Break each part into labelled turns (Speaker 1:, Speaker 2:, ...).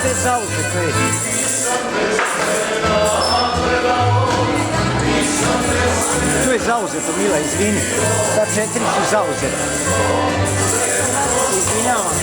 Speaker 1: Gde zauzeto je? Tu je zauzeto, Mila, izvini. Ta 4 su zauzeta. Izvinjavam.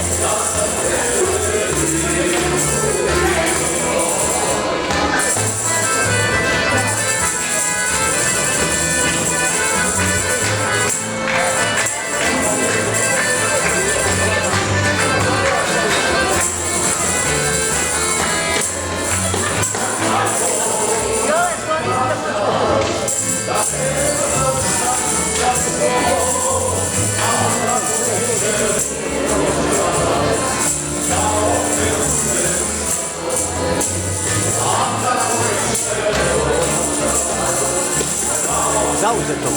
Speaker 1: Zauzeto.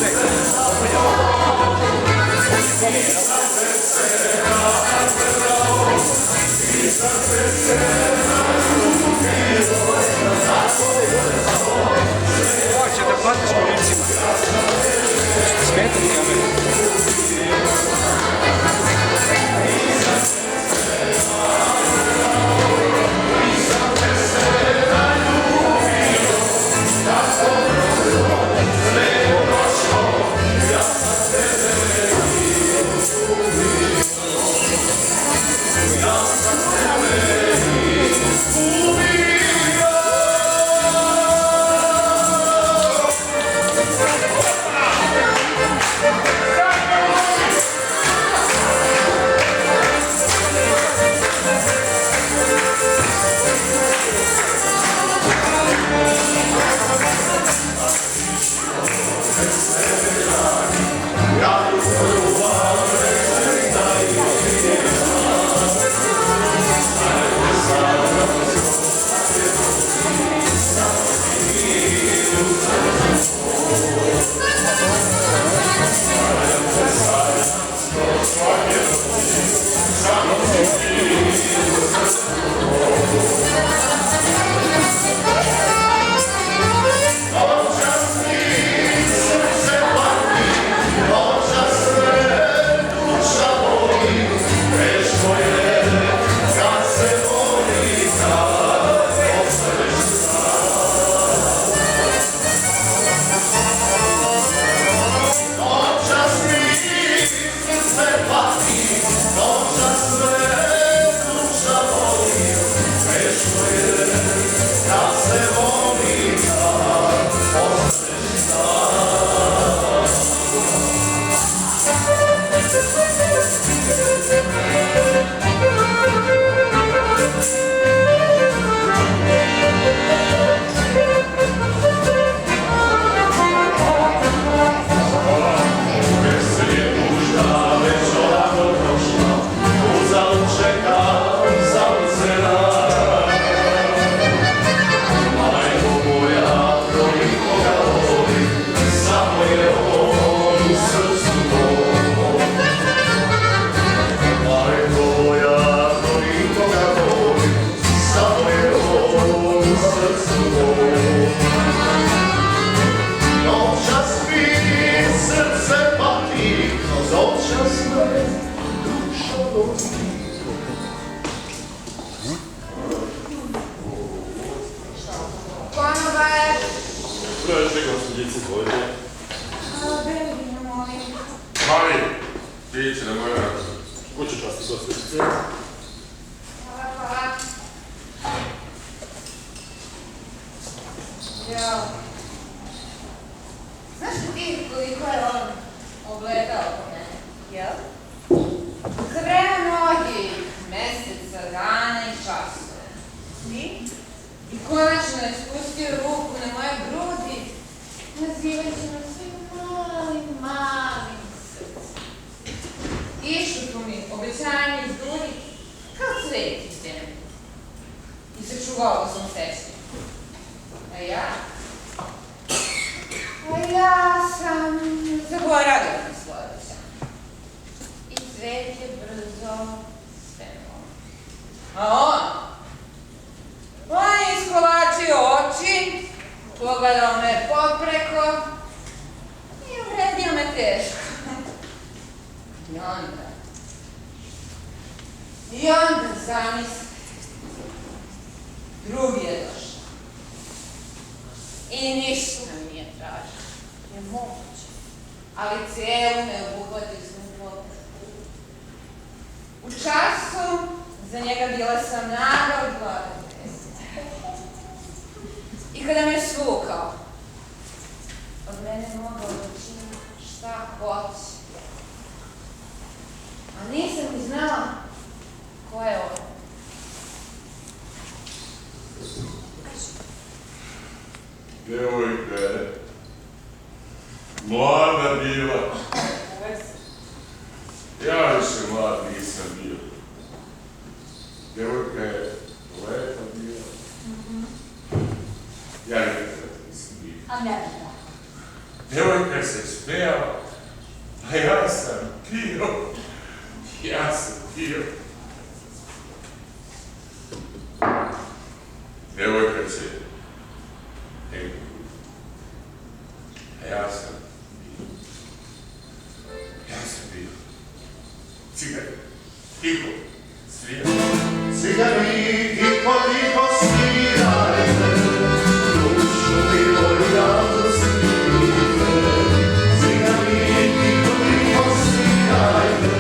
Speaker 2: Hoće da platiš kolicima. Smeta mi kamera.
Speaker 3: Pogledao me popreko i uvredio me teško. I onda zamisli, ali cijelu me obuhvatili smo u potres. U času za njega bila sam naga od glave. I kada me svukao, od mene mogao da učini šta hoće. A nisam ni znala ko je on.
Speaker 4: Djevojka je mlada bila. Ja više mlad nisam bio. Djevojka je lepa bila. Ja nikad nisam bio.
Speaker 3: A ne znam.
Speaker 4: Djevojka se smijala, a ja sam pio. Ja sam pio. Djevojka se negdje. A ja sam bio. Ja sam bio. Cigani, tiho, sviraj.
Speaker 5: Cigani, tiho, tiho, svirajte, dušu mi moju javno smirite. Cigani, tiho, tiho, svirajte,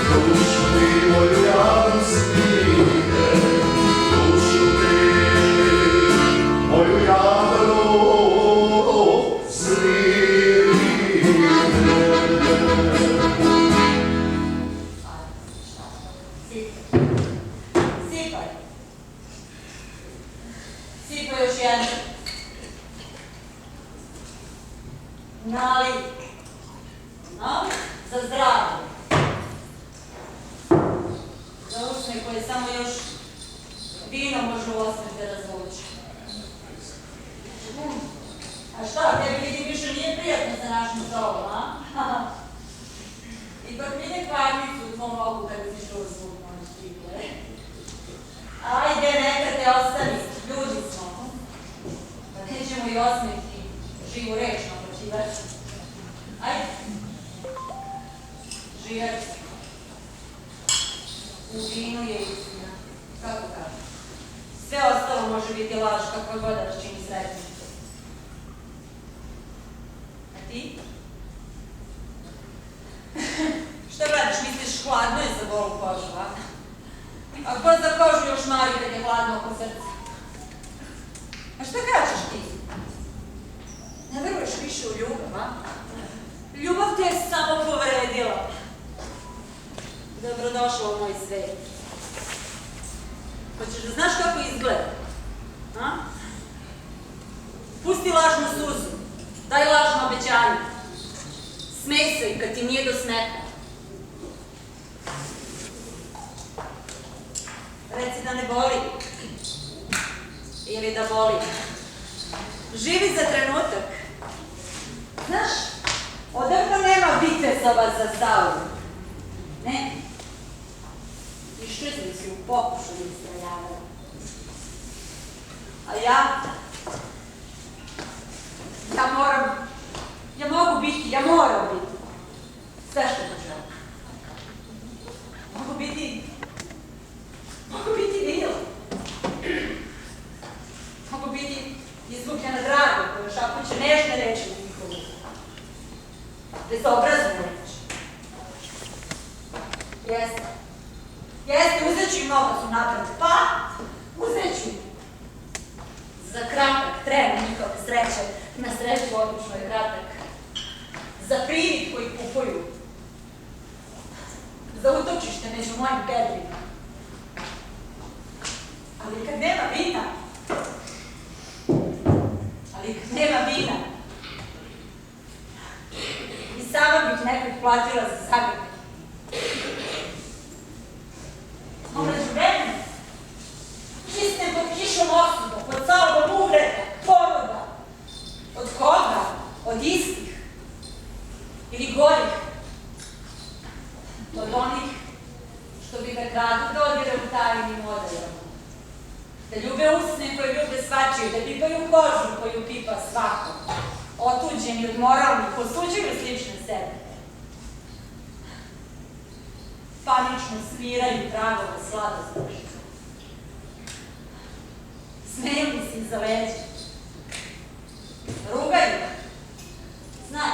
Speaker 5: dušu mi moju javno smirite. Dušu mi moju javno smirite.
Speaker 6: Sipaj još jedan. Nali. Nali? Za zdravlje. Za usne koje samo još vino može u osmete razvući. A šta, tebi vidim više nije prijatno sa našim stolom, a? Ipak vide kvarnicu u tvom oku kada si što uzvukno štikle. Ajde, neka te ostavi, ljudi smo. Pa nećemo i osmeti živu reč naplaćivati. Ajde. Živjeti. U vinu je istina. Kako kažem? Sve ostalo može biti laž kakva god da čini sretni. A ti? Šta gledaš, misliš hladno je za golu kožu, a? A ko za kožu još mari kad je hladno oko srca? A šta kažeš ti? Ne veruješ više u ljubav, a? Ljubav te je samo povredila. Dobrodošla u moj svet. Hoćeš da znaš kako izgleda? A? Pusti lažnu suzu. Daj lažno obećanje. Smej se kad ti nije do smeha. Reci da ne boli. Ili da boli. Živi za trenutak. Znaš, odavno nema vitezova za stavu. Ne. Iščezli si u pokušaju istrajavanja. A ja moram biti sve što poželim. Mogu biti Vila. Mogu biti izgubljena draga koja šapuće nežne reči u njihovu. Bezobrazne reči. Jeste, uzet ću im novac unapred. Pa, uzet ću im. Za kratak tren njihove sreće, na sreću odlično je kratak. Za privid koji kupuju. Za utočište među mojim pedrima. Ali kad nema vina, i sama bih nekog platila za zagrljaj. Umeđu vremenu, čistem pod kišom osuda, pod salbom uvreda, poroda. Od koga? Od istih. Ili gorih. Od onih što bi ga kradu dodire u tajnim odeljama. Da ljube usne koje ljube svačiju, da pipaju kožu koju pipa svako. Otuđeni od moralnih, posuđuju slične sebe. Panično sviraju tragove sladosti. Smeju mi se iza leđa. Rugaju. Znaj.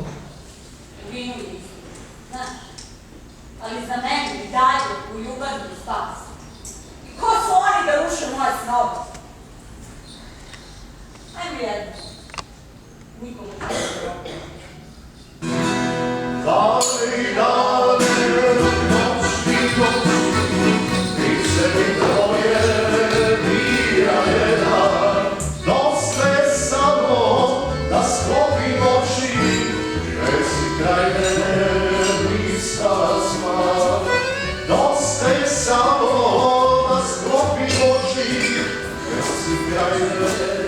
Speaker 6: U vinu i istinu, znaš. Ali za mene i dalje u ljubavi i spasu. I ko su oni da ruše moje snove? Ajmo jedno. Nikomu ne znam.
Speaker 5: Dale, dale, noćni noći, ti se mi tvoje bira jedan. Dosta je samo da sklopim oči, jer si kraj mene bliska sma. Dosta je samo da sklopim oči, jer si kraj mene